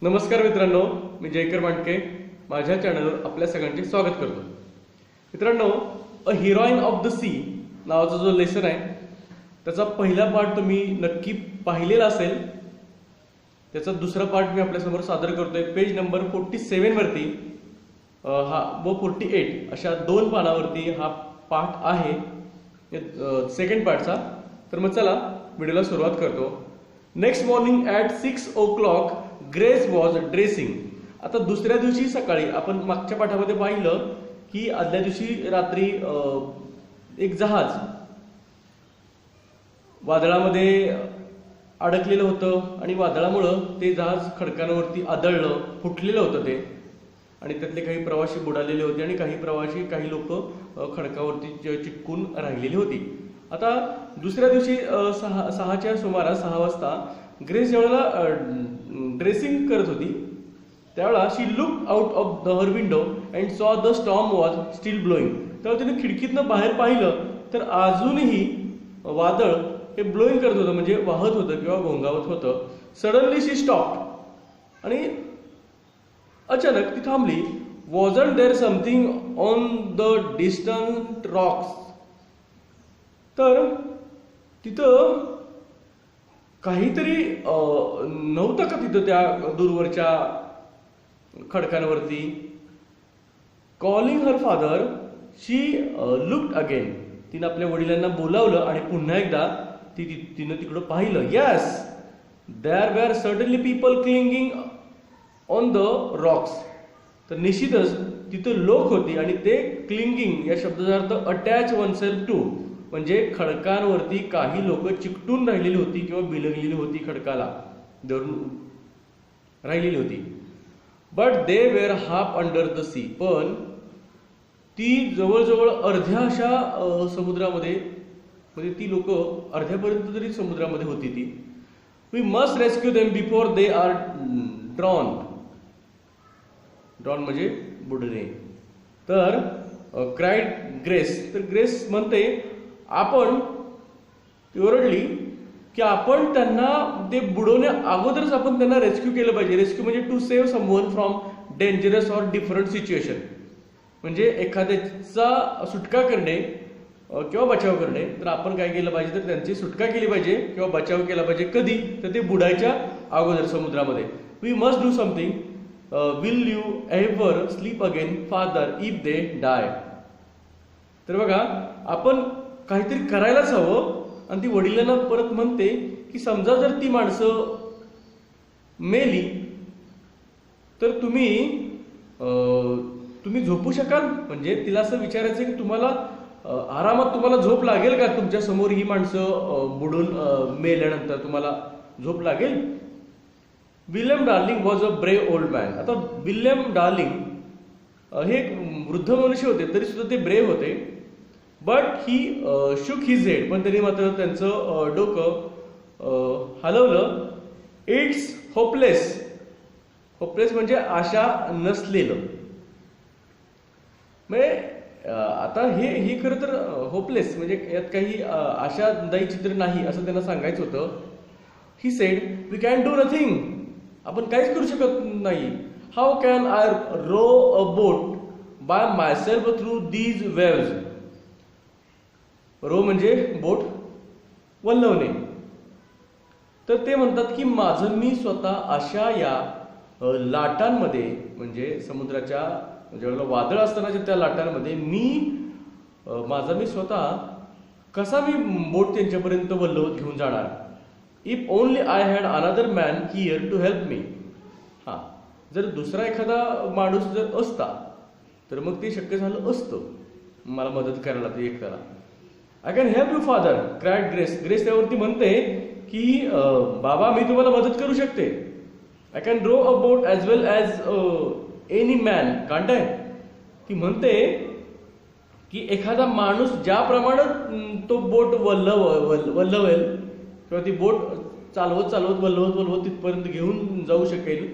नमस्कार मित्रांनो, मी जयकर मांडके माझ्या चॅनलवर आपल्या सगळ्यांचे स्वागत करतो. मित्रांनो, अ हिरोईन ऑफ द सी नावाचा जो लेसन आहे त्याचा पहिला पार्ट तुम्ही नक्की पाहिलेला असेल. त्याचा दुसरा पार्ट मी आपल्यासमोर सादर करतोय पेज नंबर 47 वरती हा व 48 अशा दोन पानावरती हा पाठ आहे सेकंड पार्टचा. तर मग चला व्हिडिओला सुरुवात करतो. Next morning at 6 o'clock grace was dressing. आता दुसऱ्या दिवशी सकाळी आपण मागच्या पाठामध्ये पाहिलं की आदल्या दिवशी रात्री एक जहाज वादळामध्ये अडकलेलं होतं आणि वादळामुळं ते जहाज खडकांवरती आदळलं, फुटलेलं होतं ते, आणि त्यातले काही प्रवासी बुडालेले होते आणि काही लोक खडकावरती चिटकून राहिलेली होती. आता दुसऱ्या दिवशी सहाच्या सुमारास 6 वाजता ग्रेस ज्यावेळेला ड्रेसिंग करत होती त्यावेळेला she look out of her window and saw the storm was still blowing. तेव्हा तिने खिडकीतनं बाहेर पाहिलं तर अजूनही वादळ हे ब्लोईंग करत होतं, म्हणजे वाहत होतं किंवा घोंगावत होतं. सडनली शी स्टॉप्ड आणि अचानक ती थांबली. Wasn't there something on the distant rocks. तर तिथं काहीतरी नव्हतं का तिथं त्या दूरवरच्या खडकांवरती. Calling her father she looked again. तिनं आपल्या वडिलांना बोलावलं आणि पुन्हा एकदा तिनं तिकडं पाहिलं. Yes, there were certainly people clinging on the rocks. तर निश्चितच तिथं लोक होती आणि ते क्लिंगिंग या शब्दाचा अर्थ अटॅच वनसेल्फ टू, म्हणजे खडकांवरती काही लोक चिकटून राहिलेली होती किंवा बिलगलेली होती, खडकाला धरून राहिलेली होती. But they were half under the sea. पण ती जवळजवळ अर्ध्या अशा समुद्रामध्ये, म्हणजे ती लोक अर्ध्यापर्यंत तरी समुद्रामध्ये होती ती. We must rescue them before they are drowned. Drowned म्हणजे बुडणे. तर क्राईड ग्रेस. तर ग्रेस म्हणते आपण, ती ओरडली की आपण त्यांना ते बुडवण्या अगोदरच आपण त्यांना रेस्क्यू केलं पाहिजे. रेस्क्यू म्हणजे to save someone from dangerous or different situation, म्हणजे एखाद्याचा सुटका करणे किंवा बचाव करणे. तर आपण काय केलं पाहिजे, तर त्यांची सुटका केली पाहिजे किंवा बचाव केला पाहिजे. कधी, तर ते बुडायच्या अगोदर समुद्रामध्ये. We must do something. Will you ever sleep again father if they die. तर बघा, आपण काहीतरी करायलाच हवं. आणि ती वडिलांना परत म्हणते की समजा जर ती माणसं मेली तर तुम्ही झोपू शकाल. म्हणजे तिला असं विचारायचं की तुम्हाला आरामात तुम्हाला झोप लागेल का, तुमच्या समोर ही माणसं बुडून मेल्यानंतर तुम्हाला झोप लागेल. William Darling was a brave old man. आता विल्यम डार्लिंग हे एक वृद्ध मनुष्य होते, तरी सुद्धा ते ब्रेव होते. But he shook his head. पण त्यांनी मात्र त्यांचं डोकं हलवलं. It's hopeless. होपलेस म्हणजे आशा नसलेलं. म्हणजे आता हे खरं तर होपलेस म्हणजे यात काही आशादायी चित्र नाही असं त्यांना सांगायचं होतं. He said we can do nothing. आपण काहीच करू शकत नाही. How can I row a boat by myself through these waves. Row म्हणजे बोट वल्हवणे. तर ते म्हणतात की माझं मी स्वतः अशा या लाटांमध्ये, म्हणजे समुद्राच्या ज्यावेळेला वादळ असताना त्या लाटांमध्ये माझा मी स्वतः कसा मी बोट त्यांच्यापर्यंत वल्हवत घेऊन जाणार. If only I had another man here to help me. हां, जर दुसरा एखादा माणूस जर असता तर मग ते शक्य झालं असतं मला मदत करायला, ते एकट्याला. I can help you father cried Grace. Grace त्यावरती म्हणते की बाबा मी तुम्हाला मदत करू शकते. I can row a boat as well as any man can't I. ती म्हणते की एखादा माणूस ज्याप्रमाणे तो बोट वल्हवेल किंवा ती बोट चालवत वल्हवत तिथपर्यंत घेऊन जाऊ शकेल,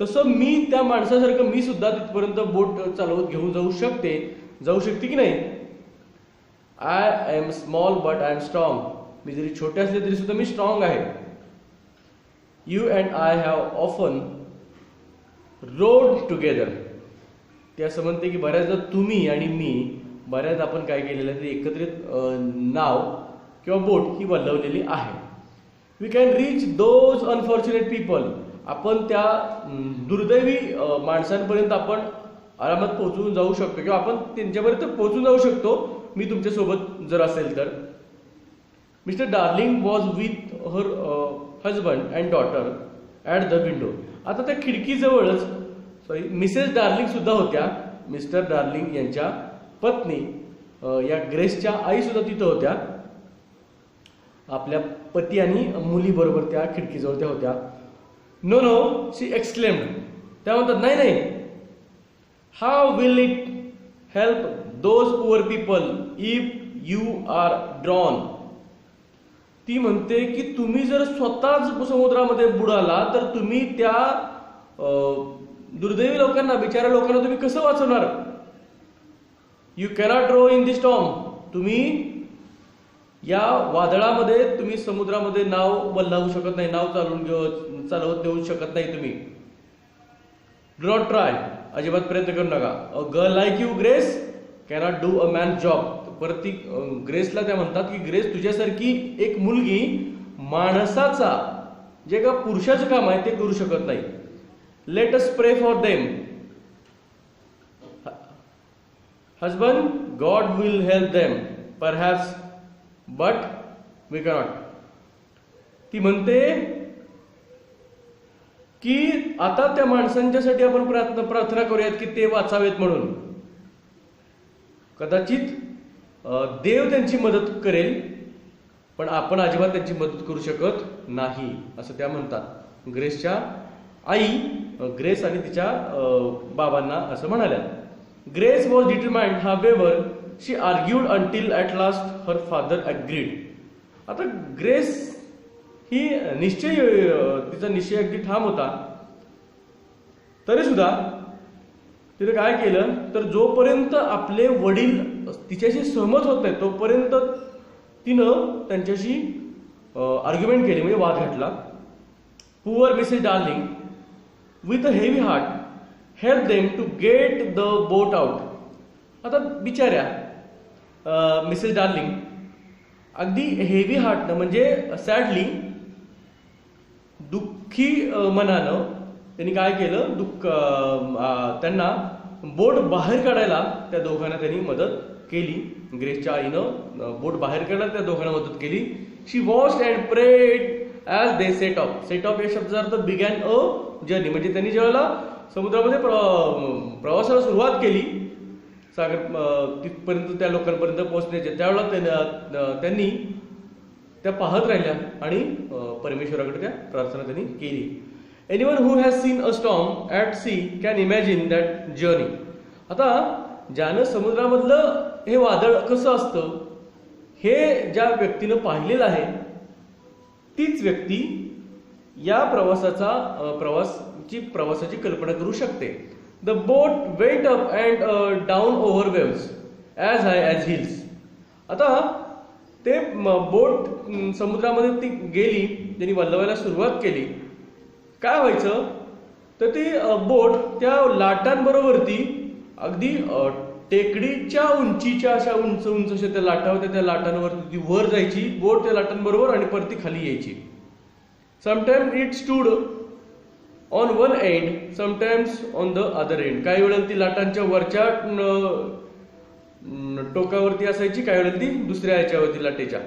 तसं मी त्या माणसासारखं मी सुद्धा तिथपर्यंत बोट चालवत घेऊन जाऊ शकते की नाही. I am small but I am strong. मी जरी छोटे असले तरी सुद्धा मी स्ट्रॉंग आहे. You and I have often rowed together. ते असं म्हणते की बऱ्याचदा तुम्ही आणि मी बऱ्याच आपण काय केलेलं आहे ते एकत्रित नाव किंवा बोट ही वल्लवलेली आहे. We can reach those unfortunate people. आपण त्या दुर्दैवी माणसांपर्यंत आपण आरामात पोहोचून जाऊ शकतो किंवा आपण त्यांच्यापर्यंत पोहोचून जाऊ शकतो मी तुमच्यासोबत जर असेल तर. Mister darling was with her husband and daughter at the window. आता त्या खिडकीजवळच मिसेस डार्लिंग सुद्धा होत्या. मिस्टर डार्लिंग यांच्या पत्नी या ग्रेसच्या आई सुद्धा तिथं होत्या. आपल्या पती आणि मुलीबरोबर त्या खिडकीजवळ त्या होत्या. No no she exclaimed. त्या म्हणतात नाही नाही. How will it help those poor people if you are drowned. ती म्हणते की तुम्ही जर स्वतःच समुद्रामध्ये बुडाला तर तुम्ही त्या दुर्दैवी लोकांना बिचाऱ्या लोकांना तुम्ही कसं वाचवणार. You cannot row in the storm. तुम्ही या वादळामध्ये तुम्ही समुद्रामध्ये नाव बदलावू शकत नाही. नाव चालवत देऊ शकत नाही तुम्ही. Do not try. अजिबात प्रयत्न करू नका. A girl like you grace cannot do a man job. परत ती ग्रेसला त्या म्हणतात की ग्रेस तुझ्यासारखी एक मुलगी माणसाचा जे का पुरुषाचं काम आहे ते करू शकत नाही. Let us pray for them. Husband God will help them perhaps but we cannot. ती म्हणते की आता त्या माणसांच्यासाठी आपण प्रार्थना करूयात की ते वाचावेत म्हणून. कदाचित देव त्यांची मदत करेल पण आपण अजिबात त्यांची मदत करू शकत नाही असं त्या म्हणतात. ग्रेसच्या आई ग्रेस आणि तिच्या बाबांना असं म्हणाल्या. Grace was determined however she argued until at last her father agreed. आता ग्रेस ही तिचा निश्चय अगदी ठाम होता. तरी सुद्धा तिने काय केलं तर जोपर्यंत आपले वडील तिच्याशी सहमत होत नाही तोपर्यंत तिनं त्यांच्याशी आर्ग्युमेंट केली म्हणजे वाद घातला. Poor Mrs Darling with a heavy heart help them to get the boat out. आता बिचाऱ्या मिसेस डार्लिंग अगदी हेवी हार्ट म्हणजे सॅडली दुःखी मनानं त्यांनी काय केलं त्यांना बोट बाहेर काढायला त्या दोघांना त्यांनी मदत केली. ग्रेसच्या आईनं बोट बाहेर काढायला त्या दोघांना मदत केली. She watched and prayed as they set off. Set off या शब्दाचा अर्थ बिगॅन अ जर्नी म्हणजे त्यांनी ज्यावेळेला समुद्रामध्ये प्रवासाला सुरुवात केली सागर तिथपर्यंत त्या लोकांपर्यंत पोहोचण्याचे त्यावेळेला त्यांनी त्या पाहत राहिल्या आणि परमेश्वराकडे त्या प्रार्थना त्यांनी केली. Anyone who has seen a storm at sea can imagine that journey. आता ज्यानं समुद्रामधलं हे वादळ कसं असतं हे ज्या व्यक्तीनं पाहिलेलं आहे तीच व्यक्ती या प्रवासाची कल्पना करू शकते. The boat went up and down over waves as high as hills. आता ते बोट समुद्रामध्ये ती गेली त्यांनी वल्लवायला सुरुवात केली. काय व्हायचं तर ती बोट त्या लाटांबरोबरती अगदी टेकडीच्या उंचीच्या अशा उंच उंच अशा त्या लाटा होत्या. त्या लाटांवरती ती वर जायची बोट त्या लाटांबरोबर आणि परत ती खाली यायची. Sometimes it stood on one end sometimes on the other end. काही वेळेला ती लाटांच्या वरच्या टोकावरती असायची काही वेळेला ती दुसऱ्या याच्यावरती लाटेच्या.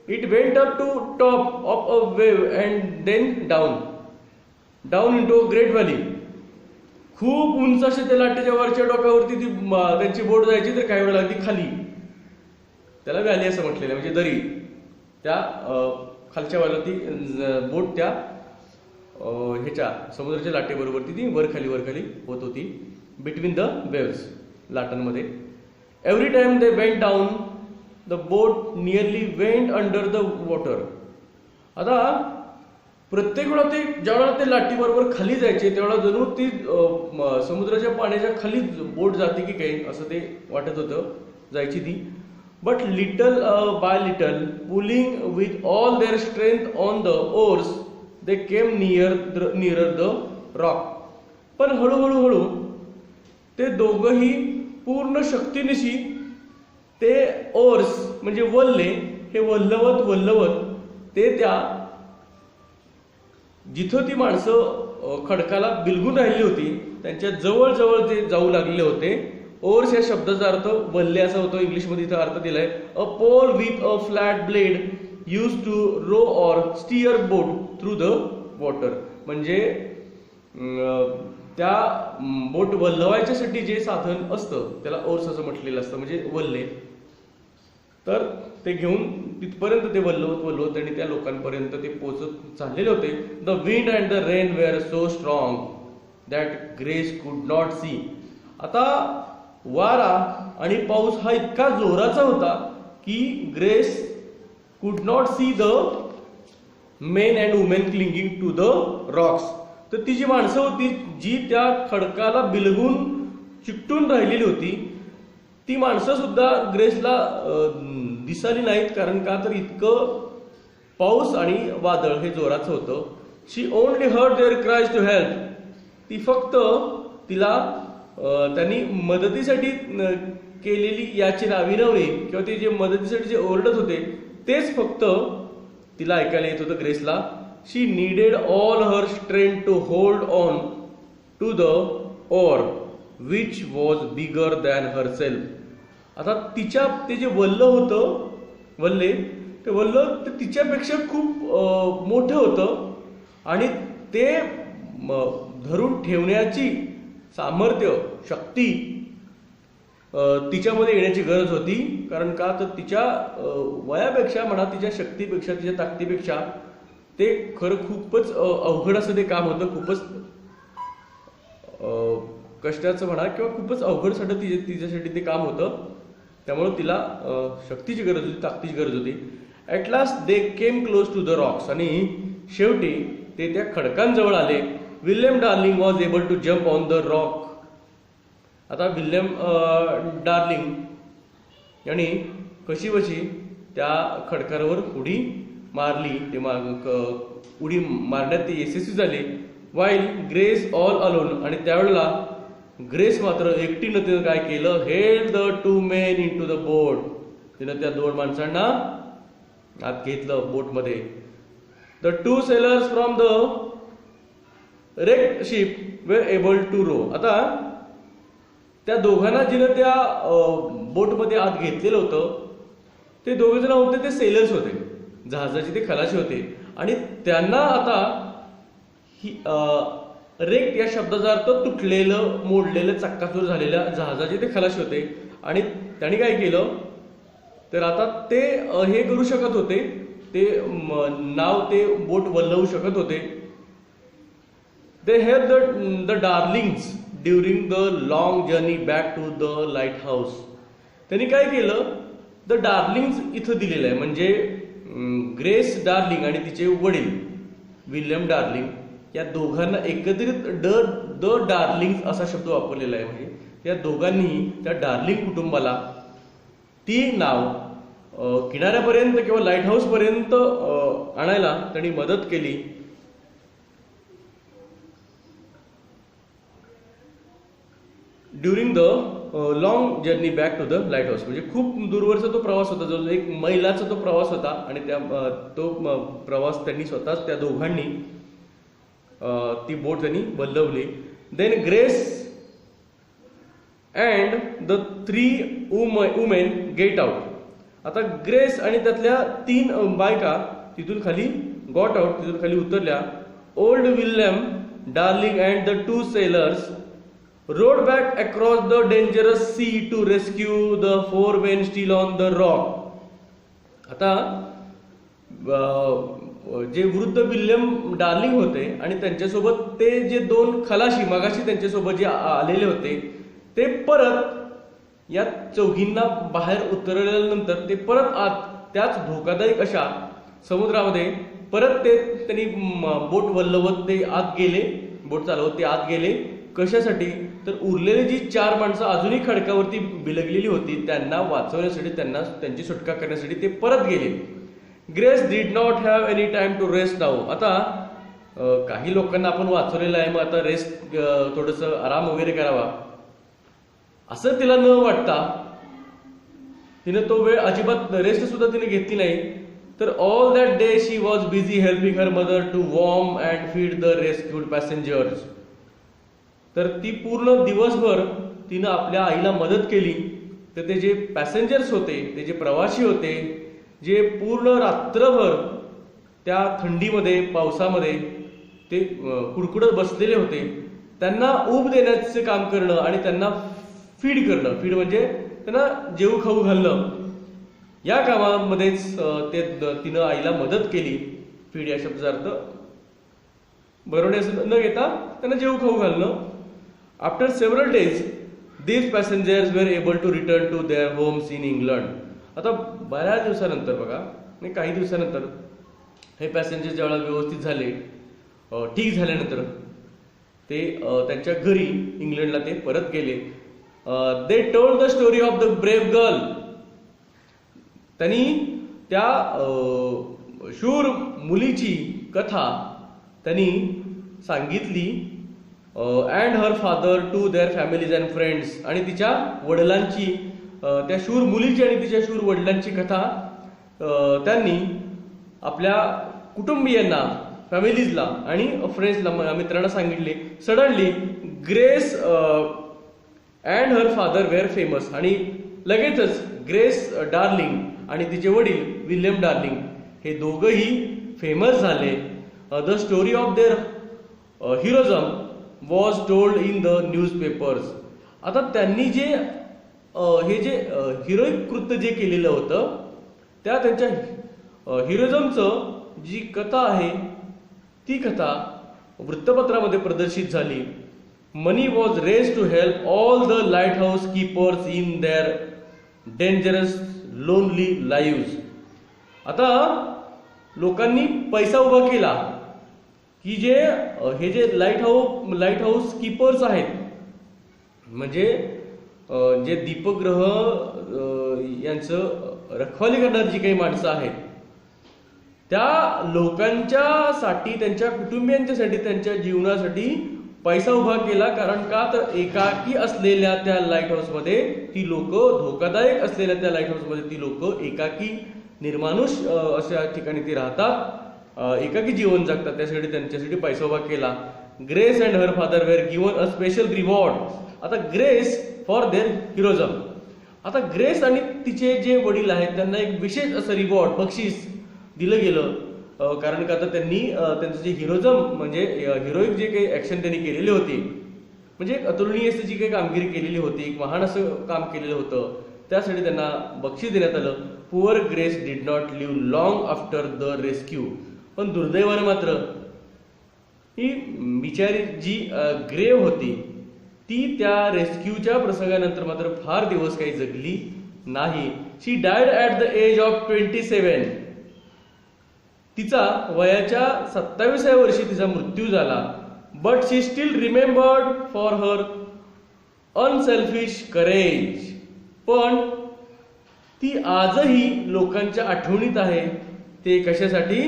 It went up to top of a wave and then down into great valley. खूप उंच असे त्या लाटेच्या वरच्या टोकावरती ती त्यांची बोट जायची तर काही वेळेला ती खाली. त्याला व्हॅली असं म्हटलेलं म्हणजे दरी. त्या खालच्या बाजूला ती बोट त्या ह्याच्या समुद्राच्या लाटेबरोबर ती वर खाली होत होती बिटवीन द वेव्स लाटांमध्ये. Every time they went down the boat nearly went under the water. आता प्रत्येक वेळा ते ज्यावेळेला ते लाटीबरोबर खाली जायचे त्यावेळेला जणू ती समुद्राच्या पाण्याच्या खाली बोट जाते की काही असं ते वाटत होतं जायची ती. But little by little pulling with all their strength on the oars they came nearer the rock. पण हळूहळू ते दोघंही पूर्ण शक्तीनिशी ते ओर्स म्हणजे वल्ले हे वल्लवत ते त्या जिथं ती माणसं खडकाला बिलगून राहिली होती त्यांच्या जवळ ते जाऊ लागलेले होते. ओर्स या शब्दाचा अर्थ वल्ले असा होतो. इंग्लिशमध्ये इथं अर्थ दिलाय a pole with a flat blade used to row or steer boat through the water. म्हणजे त्या बोट वल्लवायच्यासाठी जे साधन असतं त्याला ओर्स असं म्हटलेलं असतं, म्हणजे वल्ले. तर ते घेऊन तिथपर्यंत ते वल्लवत आणि त्या लोकांपर्यंत ते पोहोचत चाललेले होते. The wind and the rain were so strong that Grace could not see. आता वारा आणि पाऊस हा इतका जोराचा होता की Grace could not see the men and women clinging to the rocks. तर ती जी माणसं होती जी त्या खडकाला बिलगून चिकटून राहिलेली होती ती माणसं सुद्धा ग्रेसला दिसाली नाहीत. कारण का तर इतकं पाऊस आणि वादळ हे जोराचं होतं. She only heard their cries to help. ती फक्त तिला त्यांनी मदतीसाठी केलेली याचना विनवणी किंवा ते जे मदतीसाठी जे ओरडत होते तेच फक्त तिला ऐकायला येत होतं ग्रेसला. She needed all her strength to hold on to the oar which was bigger than herself. आता तिच्या ते जे वल्ले ते तिच्यापेक्षा खूप मोठं होतं आणि ते धरून ठेवण्याची सामर्थ्य शक्ती तिच्यामध्ये येण्याची गरज होती. कारण का तर तिच्या वयापेक्षा म्हणा तिच्या शक्तीपेक्षा तिच्या ताकदीपेक्षा ते खरं खूपच अवघड असं ते काम होतं. खूपच कष्टाचं म्हणा किंवा खूपच अवघड तिच्यासाठी ते काम होतं. त्यामुळे तिला शक्तीची गरज होती, ताकदीची गरज होती. At last they came close to the rocks. आणि शेवटी ते त्या खडकांजवळ आले. William Darling was able to jump on the rock. आता विल्यम डार्लिंग यांनी कशी त्या खडकावर उडी मारली. ते उडी मारण्यात ते यशस्वी झाले. While Grace all alone. आणि त्यावेळेला ग्रेस मात्र एकटीनं तिनं काय केलं, held the two men in to the boat. तिनं त्या दोन माणसांना आत घेतलं बोटमध्ये. The two sailors from the wrecked ship were able to row. आता त्या दोघांना जिनं त्या बोटमध्ये आत घेतलेलं होतं ते दोघे जण होते ते सेलर्स होते, जहाजाचे ते खलाशी होते. आणि त्यांना आता ही रेक या शब्दाचा अर्थ तुटलेलं मोडलेलं चक्काचूर झालेल्या जहाजाचे ते खलाशी होते. आणि त्यांनी काय केलं तर आता ते हे करू शकत होते, ते नाव ते बोट वल्लवू शकत होते. They help the Darlings during the long journey back to the lighthouse. त्यांनी काय केलं, द डार्लिंग्स इथं दिलेलं आहे, म्हणजे ग्रेस डार्लिंग आणि तिचे वडील विल्यम डार्लिंग या दोघांना एकत्रित द डार्लिंग्स असा शब्द वापरलेला आहे. म्हणजे या दोघांनी त्या डार्लिंग कुटुंबाला ती नाव किनाऱ्यापर्यंत किंवा लाईट हाऊस पर्यंत आणायला त्यांनी मदत केली. During the long journey back to the lighthouse. म्हणजे खूप दूरवरचा तो प्रवास होता, जो 1 मैलाचा तो प्रवास होता. आणि तो प्रवास त्यांनी स्वतःच त्या दोघांनी ती बोट त्यांनी बदलवली. Then Grace and the 3 women get out. आता ग्रेस आणि त्यातल्या 3 बायका तिथून खाली गॉट आउट, तिथून खाली उतरल्या. Old William darling and the 2 sellers rowed back across the dangerous sea to rescue the 4 men still on the rock. आता जे वृद्ध विल्यम डार्लिंग होते आणि त्यांच्यासोबत ते जे 2 खलाशी मगाशी त्यांच्यासोबत जे आलेले होते ते परत या चौघींना बाहेर उतरल्यानंतर ते परत आत त्याच धोकादायक अशा समुद्रामध्ये परत त्यांनी बोट वल्लवत ते आत गेले, बोट चालवत ते आत गेले. कशासाठी तर उरलेली जी 4 माणसं अजूनही खडकावरती बिलगलेली होती त्यांना वाचवण्यासाठी, त्यांची सुटका करण्यासाठी ते परत गेले. Grace did not have any time to rest now. आता काही लोकांना आपण वाचवलेलं आहे, मग आता रेस्ट थोडंसं आराम वगैरे करावा असं तिला न वाटता तिने तो वेळ अजिबात रेस्ट सुद्धा तिने घेतली नाही. तर all that day she was busy helping her mother to warm and feed the rescued passengers. तर ती पूर्ण दिवसभर तिनं आपल्या आईला मदत केली. तर ते जे पॅसेंजर्स होते, ते जे प्रवासी होते, जे पूर्ण रात्रभर त्या थंडीमध्ये पावसामध्ये ते कुडकुडत बसलेले होते, त्यांना ऊब देण्याचे काम करणं आणि त्यांना फीड करणं, फीड म्हणजे त्यांना जेवू खाऊ घालणं, या कामामध्येच तिनं आईला मदत केली. फीड या शब्दाचा अर्थ भरवण्यास न घेता त्यांना जेवू खाऊ घालणं. After several days these passengers were able to return to their homes in England. आता बऱ्याच दिवसानंतर बघा, काही दिवसानंतर हे पॅसेंजर ज्यावेळेला व्यवस्थित झाले, ठीक झाल्यानंतर ते त्यांच्या घरी इंग्लंडला ते परत गेले. They told the story of the brave girl. त्यांनी त्या शूर मुलीची कथा त्यांनी सांगितली. And her father to their families and friends. आणि तिच्या वडिलांची, त्या शूर मुलीची आणि तिच्या शूर वडिलांची कथा त्यांनी आपल्या कुटुंबियांना, फॅमिलीजला आणि फ्रेंड्सला, मित्रांना सांगितले. Suddenly Grace and her father were famous. आणि लगेचच ग्रेस डार्लिंग आणि तिचे वडील विल्यम डार्लिंग हे दोघंही फेमस झाले. The story of their heroism was told in the newspapers. आता त्यांनी जे हे जे हिरोईक कृत्य जे केलेलं होतं, त्या त्यांच्या हिरोजमचं जी कथा आहे ती कथा वृत्तपत्रामध्ये प्रदर्शित झाली. Money was raise to help all the lighthouse keepers in their dangerous lonely lives. आता लोकांनी पैसा उभा केला की जे हे जे लाईट हाऊस कीपर्स आहेत, म्हणजे जे दीपगृह यांचं रखवाली करणारी जी काही माणसं आहेत, त्या लोकांच्यासाठी, त्यांच्या कुटुंबियांच्यासाठी, त्यांच्या जीवनासाठी पैसा उभा केला. कारण का, तर एकाकी असलेल्या त्या लाईट हाऊसमध्ये ती लोक, धोकादायक असलेल्या त्या लाईट हाऊसमध्ये ती लोक एकाकी निर्मानुष अशा ठिकाणी ती राहतात, एकाकी जीवन जगतात. त्यासाठी त्यांच्यासाठी पैसा उभा केला. Grace and her father were given a special reward. आता ग्रेस फॉर देअर हिरोजम. आता ग्रेस आणि तिचे जे वडील आहेत त्यांना एक विशेष असं रिवॉर्ड, बक्षीस दिलं गेलं. कारण का, तर त्यांनी त्यांचं जे हिरोजम म्हणजे हिरोईक जे काही ऍक्शन त्यांनी केलेली होती, म्हणजे एक अतुलनीय जी काही कामगिरी केलेली होती, एक महान असं काम केलेलं होतं, त्यासाठी त्यांना बक्षीस देण्यात आलं. Poor Grace did not live long after the rescue. पण दुर्दैवानं मात्र ही बिचारी जी ग्रेव होती ती त्या रेस्क्यूच्या प्रसंगानंतर मात्र फार दिवस काही जगली नाही. She died at the age of 27. तिचा वयाच्या 27व्या वर्षी तिचा मृत्यू झाला. But she still remembered for her unselfish courage. पण ती आजही लोकांच्या आठवणीत आहे. ते कशासाठी,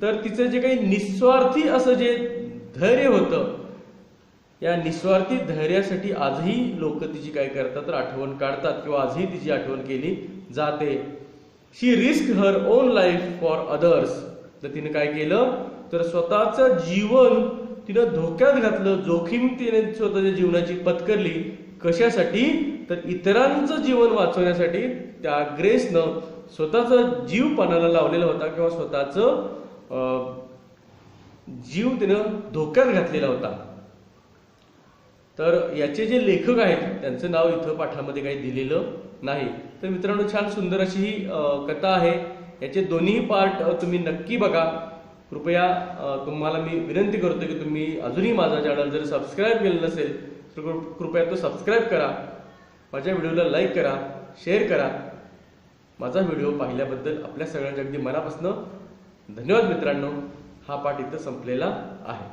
तर तिचं जे काही निस्वार्थी असं जे धैर्य होतं, या निस्वार्थी धैर्यासाठी आजही लोक तिची काय करतात, तर आठवण काढतात किंवा आजही तिची आठवण केली जाते. She risk her own life for others. तर तिने काय केलं, तर स्वतःचं जीवन तिनं धोक्यात घातलं, जोखीम तिने स्वतःच्या जीवनाची पत्करली. कशासाठी, तर इतरांचं जीवन वाचवण्यासाठी. त्या ग्रेसनं स्वतःचा जीव पणाला लावलेला होता किंवा स्वतःचं जीव तिनं धोक्यात घातलेला होता. तर याचे जे लेखक आहेत त्यांचं नाव इथं पाठामध्ये काही दिलेलं नाही. तर मित्रांनो, छान सुंदर अशी ही कथा आहे. याचे दोन्ही पार्ट तुम्ही नक्की बघा. कृपया तुम्हाला मी विनंती करतो की तुम्ही अजूनही माझा चॅनल जर सबस्क्राईब केलेलं नसेल तर कृपया तो सबस्क्राईब करा. माझ्या व्हिडिओला लाईक करा, शेअर करा. माझा व्हिडिओ पाहिल्याबद्दल आपल्या सगळ्यांच्या अगदी मनापासून धन्यवाद मित्रांनो. हा पाठ इथं संपलेला आहे.